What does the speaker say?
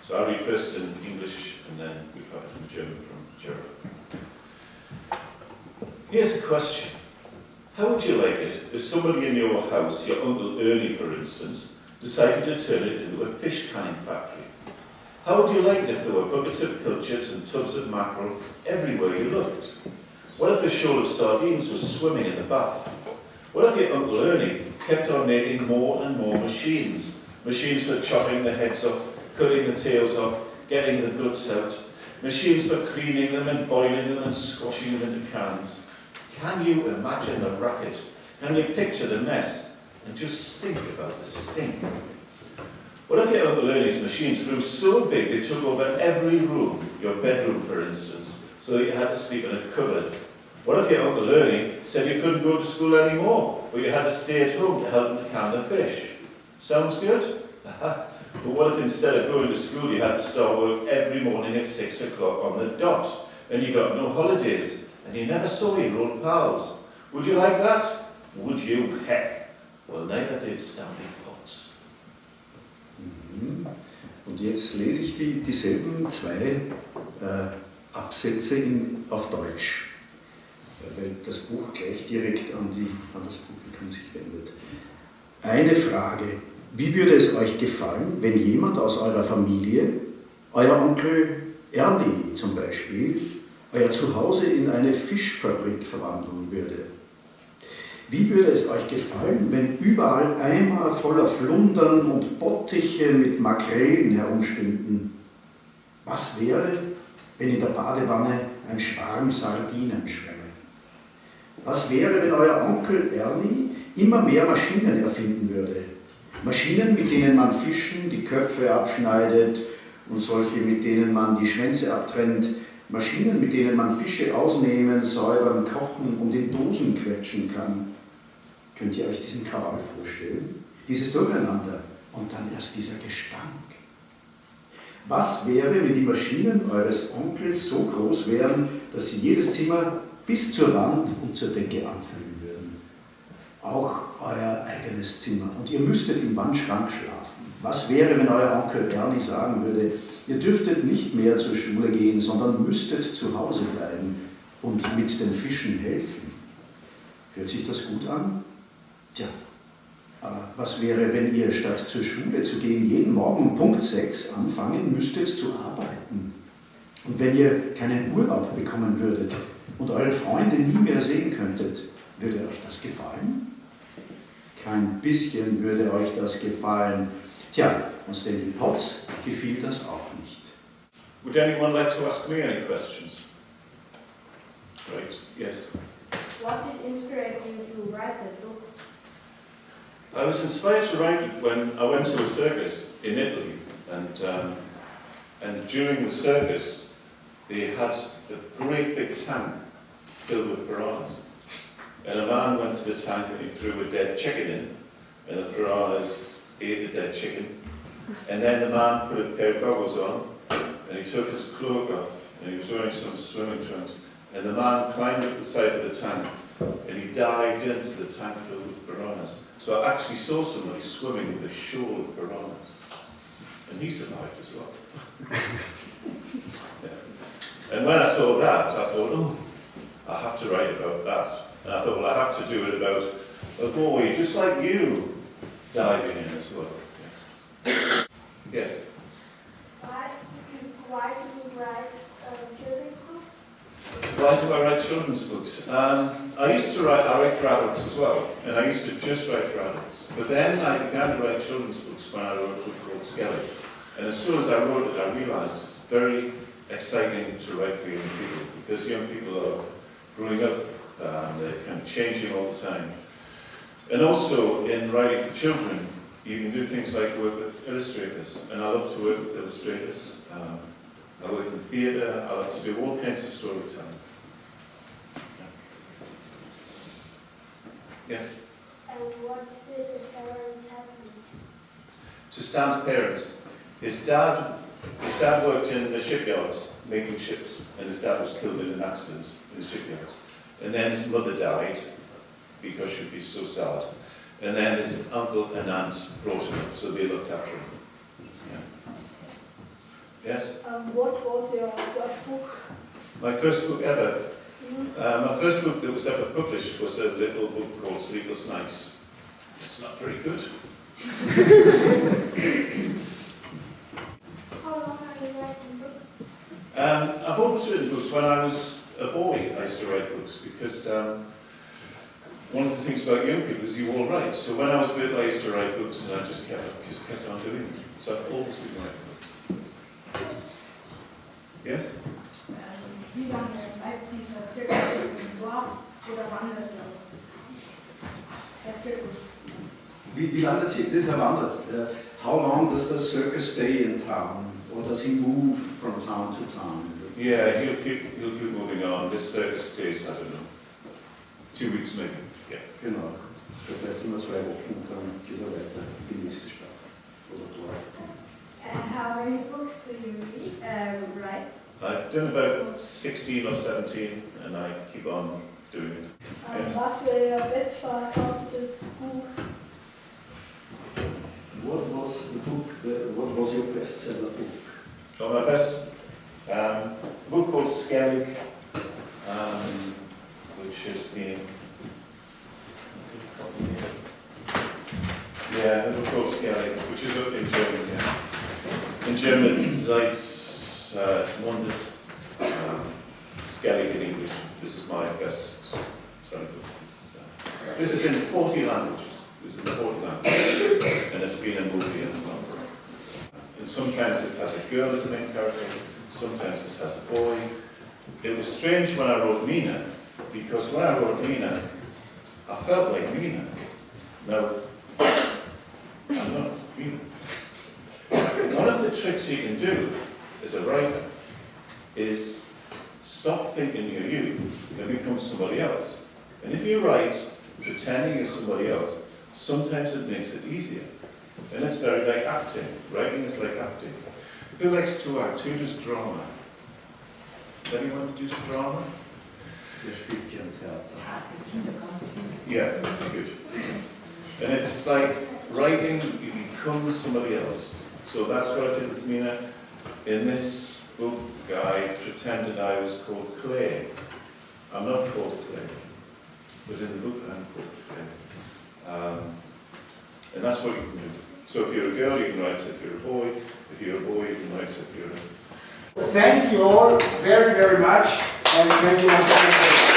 So I'll read first in English and then we have it in German from Gerard. Here's a question. How would you like it if somebody in your house, your Uncle Ernie for instance, decided to turn it into a fish canning factory? How would you like it if there were buckets of pilchards and tubs of mackerel everywhere you looked? What if a shoal of sardines was swimming in the bath? What if your Uncle Ernie kept on making more and more machines? Machines for chopping the heads off, cutting the tails off, getting the guts out. Machines for cleaning them and boiling them and squashing them into cans. Can you imagine the racket? Can you picture the mess? And just think about the stink. What if your Uncle Ernie's machines grew so big they took over every room, your bedroom for instance, so that you had to sleep in a cupboard? What if your Uncle Ernie said you couldn't go to school anymore, but you had to stay at home to help him can the fish? Sounds good? But what if instead of going to school you had to start work every morning at 6 o'clock on the dot, and you got no holidays, and you never saw your old pals? Would you like that? Would you? Heck. Well, neither did Stanley Potts. Und jetzt lese ich dieselben zwei Absätze auf Deutsch, weil das Buch gleich direkt an das Publikum sich wendet. Eine Frage. Wie würde es euch gefallen, wenn jemand aus eurer Familie, euer Onkel Ernie zum Beispiel, euer Zuhause in eine Fischfabrik verwandeln würde? Wie würde es euch gefallen, wenn überall Eimer voller Flundern und Bottiche mit Makrelen herumstünden? Was wäre, wenn in der Badewanne ein Schwarm Sardinen schwämme? Was wäre, wenn euer Onkel Ernie immer mehr Maschinen erfinden würde? Maschinen, mit denen man Fischen die Köpfe abschneidet und solche, mit denen man die Schwänze abtrennt. Maschinen, mit denen man Fische ausnehmen, säubern, kochen und in Dosen quetschen kann. Könnt ihr euch diesen Krawall vorstellen? Dieses Durcheinander und dann erst dieser Gestank. Was wäre, wenn die Maschinen eures Onkels so groß wären, dass sie jedes Zimmer bis zur Wand und zur Decke anfüllen würden? Auch euer eigenes Zimmer. Und ihr müsstet im Wandschrank schlafen. Was wäre, wenn euer Onkel Ernie sagen würde, ihr dürftet nicht mehr zur Schule gehen, sondern müsstet zu Hause bleiben und mit den Fischen helfen? Hört sich das gut an? Tja, aber was wäre, wenn ihr statt zur Schule zu gehen, jeden Morgen um Punkt 6 anfangen müsstet zu arbeiten? Und wenn ihr keinen Urlaub bekommen würdet und eure Freunde nie mehr sehen könntet, würde euch das gefallen? Kein bisschen würde euch das gefallen. Tja, und Stanley Potts gefiel das auch nicht. Would anyone like to ask me any questions? Right, yes. What did inspire you to write the book? I was inspired to write it when I went to a circus in Italy, and during the circus they had a great big tank filled with piranhas. And a man went to the tank and he threw a dead chicken in, and the piranhas ate the dead chicken. And then the man put a pair of goggles on, and he took his cloak off, and he was wearing some swimming trunks. And the man climbed up the side of the tank, and he dived into the tank filled with piranhas. So I actually saw somebody swimming with a shoal of piranhas. And he survived as well. Yeah. And when I saw that, I thought, oh, I have to write about that. And I thought, well, I have to do it about a boy just like you diving in as well. Yes. Yes. Why do you write children's books? Why do I write children's books? I write for adults as well, and I used to just write for adults. But then I began to write children's books when I wrote a book called Skelly. And as soon as I wrote it, I realised it's very exciting to write for young people, because young people are growing up, they're kind of changing all the time. And also, in writing for children, you can do things like work with illustrators, and I love to work with illustrators. I work in theatre, I like to do all kinds of storytelling. Yes? And what did the parents happen To Stan's parents, his dad worked in the shipyards, making ships, and his dad was killed in an accident in the shipyards. And then his mother died, because she'd be so sad. And then his uncle and aunt brought him up, so they looked after him. Yeah. Yes? What was your first book? My first book ever. My first book that was ever published was a little book called Sleepless Nights. It's not very good. How long are you writing books? I've always written books. When I was a boy, I used to write books because one of the things about young people is you all write. So when I was little, I used to write books and I just kept on doing it. So I've always been writing books. Yes? Wie lange bleibt dieser Zirkus im Dorf oder wandert er? Der Zirkus. Wie lange das wandert? How long does the circus stay in town? Or does he move from town to town? Yeah, he'll keep moving on. This circus stays, I don't know, 2 weeks maybe. Yeah. Genau. Der bleibt immer 2 Wochen und dann geht er weiter in die nächste Stadt oder Dorf. How many books do you write? I've done about 16 or 17 and I keep on doing it. Was war Ihr bestverkauftes Buch? What was the book? What was your bestseller book? So my best book called Skellig, which has been, yeah, a book called Skellig, which is up in German. Yeah. In German, it's Wonders. Skellig in English. This is my best selling book. This is in 40 languages. This is in 40 languages, and it's been a movie and a novel. And sometimes it has a girl as the main character, sometimes it has a boy. It was strange when I wrote Mina, because when I wrote Mina, I felt like Mina. Now, I'm not Mina. One of the tricks you can do as a writer is stop thinking you're you and become somebody else. And if you write pretending you're somebody else, sometimes it makes it easier. And it's very like acting. Writing is like acting. Who likes to act? Who does drama? Anyone do drama? Der spielt gern Theater. Yeah, good. And it's like writing, you become somebody else. So that's what I did with Mina. In this book, I pretended I was called Clay. I'm not called Clay, but in the book I'm called Clay. And that's what you can do. So if you're a girl, you can write as if you're a boy. If you're a boy, you can write as if you're a... Thank you all very, very much, and thank you once again.